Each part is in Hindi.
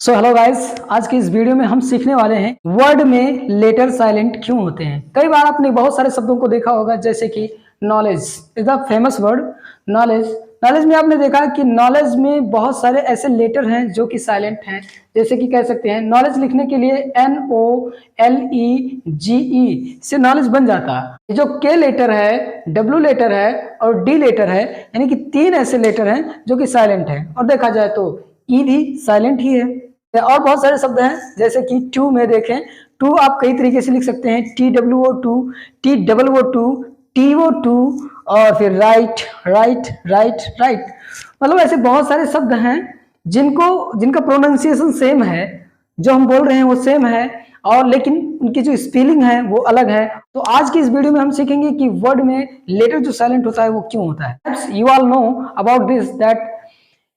सो हेलो गाइस, आज की इस वीडियो में हम सीखने वाले हैं वर्ड में लेटर साइलेंट क्यों होते हैं। कई बार आपने बहुत सारे शब्दों को देखा होगा, जैसे कि knowledge is the famous word. Knowledge knowledge में आपने देखा कि नॉलेज में बहुत सारे ऐसे लेटर हैं जो कि साइलेंट हैं। जैसे कि कह सकते हैं नॉलेज लिखने के लिए NOLEGE से नॉलेज बन जाता है। जो के लेटर है, W लेटर है और D लेटर है, यानी कि तीन ऐसे लेटर हैं जो कि साइलेंट हैं। और देखा जाए तो E भी साइलेंट ही है। और बहुत सारे शब्द हैं, जैसे कि टू में देखें, टू आप कई तरीके से लिख सकते हैं, TWO2, TOO2, TO2 और फिर राइट राइट राइट राइट। मतलब ऐसे बहुत सारे शब्द हैं जिनका प्रोनाउंसिएशन सेम है, जो हम बोल रहे हैं वो सेम है, और लेकिन उनकी जो स्पेलिंग है वो अलग है। तो आज की इस वीडियो में हम सीखेंगे कि वर्ड में लेटर जो साइलेंट होता है वो क्यों होता है। You all know about this that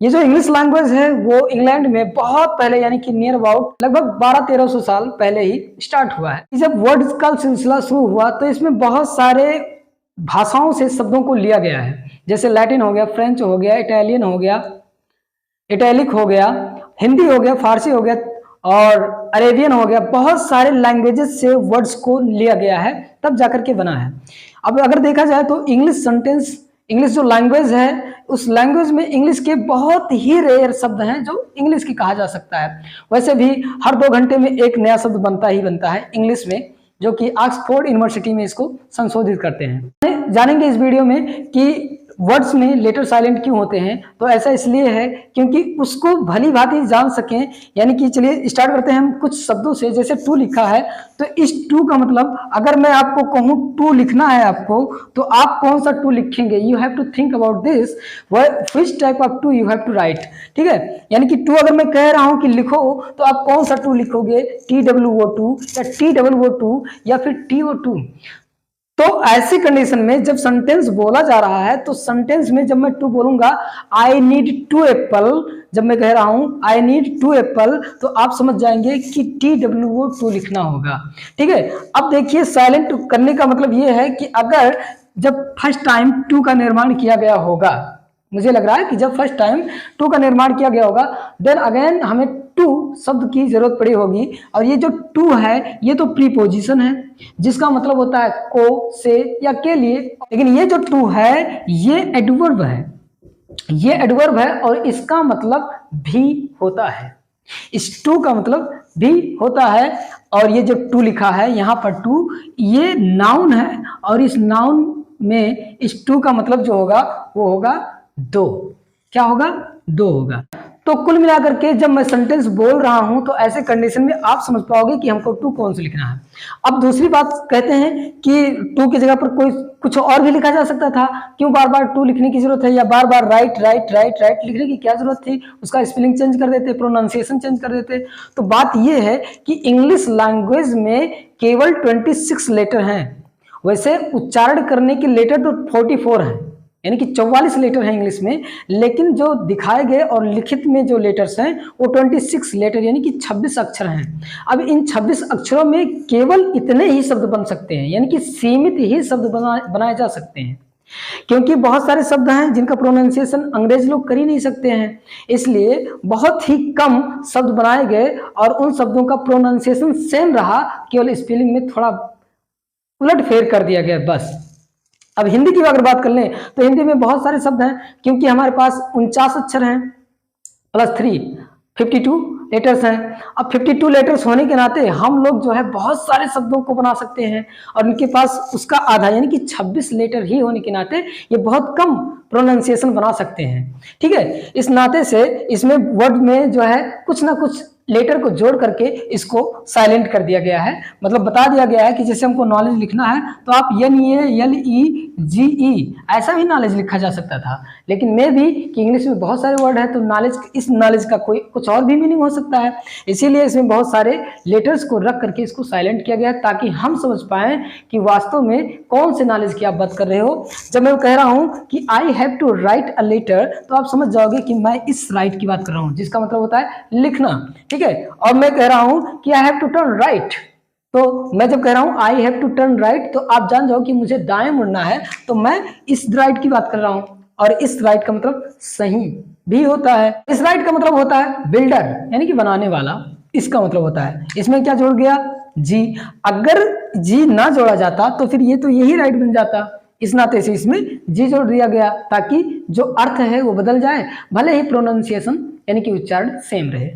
ये जो इंग्लिश लैंग्वेज है वो इंग्लैंड में बहुत पहले, यानी कि नियर अबाउट लगभग 1200-1300 साल पहले ही स्टार्ट हुआ है। जब वर्ड्स का सिलसिला शुरू हुआ तो इसमें बहुत सारे भाषाओं से शब्दों को लिया गया है, जैसे लैटिन हो गया, फ्रेंच हो गया, इटालियन हो गया, इटैलिक हो गया, हिंदी हो गया, फारसी हो गया और अरेबियन हो गया। बहुत सारे लैंग्वेजेस से वर्ड्स को लिया गया है, तब जाकर के बना है। अब अगर देखा जाए तो इंग्लिश सेंटेंस, इंग्लिश जो लैंग्वेज है, उस लैंग्वेज में इंग्लिश के बहुत ही रेयर शब्द हैं जो इंग्लिश की कहा जा सकता है। वैसे भी हर 2 घंटे में एक नया शब्द बनता ही बनता है इंग्लिश में, जो कि ऑक्सफोर्ड यूनिवर्सिटी में इसको संशोधित करते हैं। जानेंगे इस वीडियो में कि वर्ड्स में लेटर साइलेंट क्यों होते हैं। तो ऐसा इसलिए है क्योंकि उसको भली भांति जान सकें। यानी कि चलिए स्टार्ट करते हैं हम कुछ शब्दों से। जैसे टू लिखा है, तो इस टू का मतलब, अगर मैं आपको कहूं टू लिखना है आपको, तो आप कौन सा टू लिखेंगे? You have to think about this, which type of to you have to write. ठीक है, यानी कि टू अगर मैं कह रहा हूं कि लिखो, तो आप कौन सा टू लिखोगे? TWO2 या TOO2 या फिर TO2। तो ऐसी कंडीशन में जब सेंटेंस बोला जा रहा है, तो सेंटेंस में जब मैं टू बोलूंगा, आई नीड 2 एप्पल, जब मैं कह रहा हूं आई नीड 2 एप्पल, तो आप समझ जाएंगे कि TWO2 लिखना होगा। ठीक है, अब देखिए साइलेंट करने का मतलब यह है कि अगर जब फर्स्ट टाइम टू का निर्माण किया गया होगा, मुझे लग रहा है कि जब फर्स्ट टाइम टू का निर्माण किया गया होगा, देन अगेन हमें टू शब्द की जरूरत पड़ी होगी। और ये जो टू है ये तो प्रीपोजिशन है, जिसका मतलब होता है को, से या के लिए। लेकिन ये जो टू है ये एडवर्ब है, ये एडवर्ब है और इसका मतलब भी होता है। इस टू का मतलब भी होता है। और ये जो टू लिखा है यहाँ पर टू, ये नाउन है, और इस नाउन में इस टू का मतलब जो होगा वो होगा दो। क्या होगा? दो होगा। तो कुल मिलाकर के जब मैं सेंटेंस बोल रहा हूं, तो ऐसे कंडीशन में आप समझ पाओगे कि हमको टू कौन सा लिखना है। अब दूसरी बात कहते हैं कि टू की जगह पर कोई कुछ और भी लिखा जा सकता था। क्यों बार बार टू लिखने की जरूरत है, या बार बार राइट राइट राइट राइट लिखने की क्या जरूरत थी? उसका स्पेलिंग चेंज कर देते, प्रोनाउंसिएशन चेंज कर देते। तो बात यह है कि इंग्लिश लैंग्वेज में केवल 26 लेटर हैं। वैसे उच्चारण करने के लेटर तो 44 हैं, यानी कि 44 लेटर हैं इंग्लिश में, लेकिन जो दिखाए गए और लिखित में जो लेटर्स हैं वो 26 लेटर, यानी कि 26 अक्षर हैं। अब इन 26 अक्षरों में केवल इतने ही शब्द बन सकते हैं, यानी कि सीमित ही शब्द बनाए जा सकते हैं, क्योंकि बहुत सारे शब्द हैं जिनका प्रोनाउंसिएशन अंग्रेज लोग कर ही नहीं सकते हैं। इसलिए बहुत ही कम शब्द बनाए गए और उन शब्दों का प्रोनाउंसिएशन सेम रहा, केवल स्पेलिंग में थोड़ा उलट फेर कर दिया गया बस। अब हिंदी की अगर बात कर लें, तो हिंदी में बहुत सारे शब्द हैं, क्योंकि हमारे पास 49 अक्षर हैं प्लस 3, 52 लेटर्स हैं। अब 52 लेटर्स होने के नाते हम लोग जो है बहुत सारे शब्दों को बना सकते हैं, और उनके पास उसका आधा यानी कि 26 लेटर ही होने के नाते ये बहुत कम प्रोनाउंसिएशन बना सकते हैं। ठीक है, इस नाते से इसमें वर्ड में जो है कुछ ना कुछ लेटर को जोड़ करके इसको साइलेंट कर दिया गया है। मतलब बता दिया गया है कि जैसे हमको नॉलेज लिखना है तो आप NALEGE ऐसा भी नॉलेज लिखा जा सकता था, लेकिन मे भी कि इंग्लिश में बहुत सारे वर्ड है तो नॉलेज, इस नॉलेज का कोई कुछ और भी मीनिंग हो सकता है। इसीलिए इसमें बहुत सारे लेटर्स को रख करके इसको साइलेंट किया गया है, ताकि हम समझ पाए कि वास्तव में कौन से नॉलेज की आप बात कर रहे हो। जब मैं कह रहा हूं कि I have to write a letter, तो आप समझ जाओगे कि मैं इस राइट की बात कर रहा हूं, जिसका मतलब होता है लिखना। ठीक है, और मैं कह रहा हूं कि I have to turn right, तो मैं जब कह रहा हूं I have to turn right, तो आप जान जाओ कि मुझे दाएं मुड़ना है, तो मैं इस राइट की बात कर रहा हूं, और इस राइट का मतलब सही। भी होता है। इस राइट का मतलब होता है बिल्डर, यानी कि बनाने वाला, इसका मतलब होता है। इसमें क्या जोड़ गया? जी। अगर जी ना जोड़ा जाता तो फिर ये तो यही राइट बन जाता, इस नाते से इसमें जी जोड़ दिया गया ताकि जो अर्थ है वो बदल जाए, भले ही प्रोनाउंसिएशन यानी कि उच्चारण सेम रहे।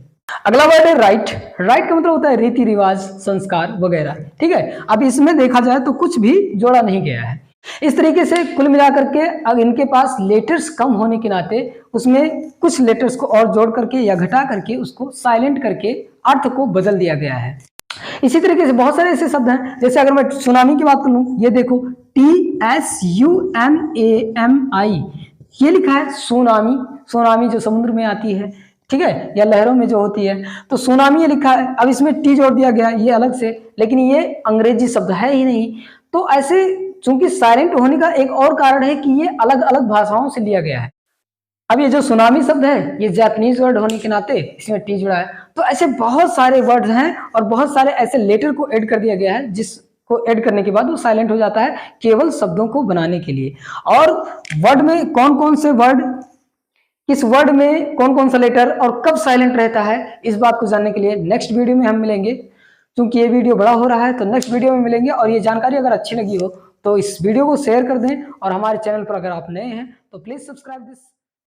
अगला वर्ड है राइट। राइट का मतलब होता है रीति रिवाज, संस्कार वगैरह, ठीक है। अब इसमें देखा जाए तो कुछ भी जोड़ा नहीं गया है। इस तरीके से कुल मिलाकर के अब इनके पास लेटर्स कम होने के नाते उसमें कुछ लेटर्स को और जोड़ करके या घटा करके उसको साइलेंट करके अर्थ को बदल दिया गया है। इसी तरीके से बहुत सारे ऐसे शब्द हैं, जैसे अगर मैं सुनामी की बात कर लूं, ये देखो TSUNAMI, ये लिखा है सुनामी। सुनामी जो समुद्र में आती है, ठीक है, या लहरों में जो होती है, तो सुनामी ये लिखा है। अब इसमें टी जोड़ दिया गया ये अलग से, लेकिन ये अंग्रेजी शब्द है ही नहीं। तो ऐसे चूंकि साइलेंट होने का एक और कारण है कि ये अलग अलग भाषाओं से लिया गया है। अब ये जो सुनामी शब्द है ये जापानीज वर्ड होने के नाते इसमें टी जुड़ा है। तो ऐसे बहुत सारे वर्ड्स हैं और बहुत सारे ऐसे लेटर को ऐड कर दिया गया है जिसको ऐड करने के बाद वो साइलेंट हो जाता है केवल शब्दों को बनाने के लिए। और वर्ड में कौन कौन से वर्ड, किस वर्ड में कौन कौन सा लेटर और कब साइलेंट रहता है, इस बात को जानने के लिए नेक्स्ट वीडियो में हम मिलेंगे। क्योंकि ये वीडियो बड़ा हो रहा है तो नेक्स्ट वीडियो में मिलेंगे। और ये जानकारी अगर अच्छी लगी हो तो इस वीडियो को शेयर कर दें, और हमारे चैनल पर अगर आप नए हैं तो प्लीज सब्सक्राइब दिस।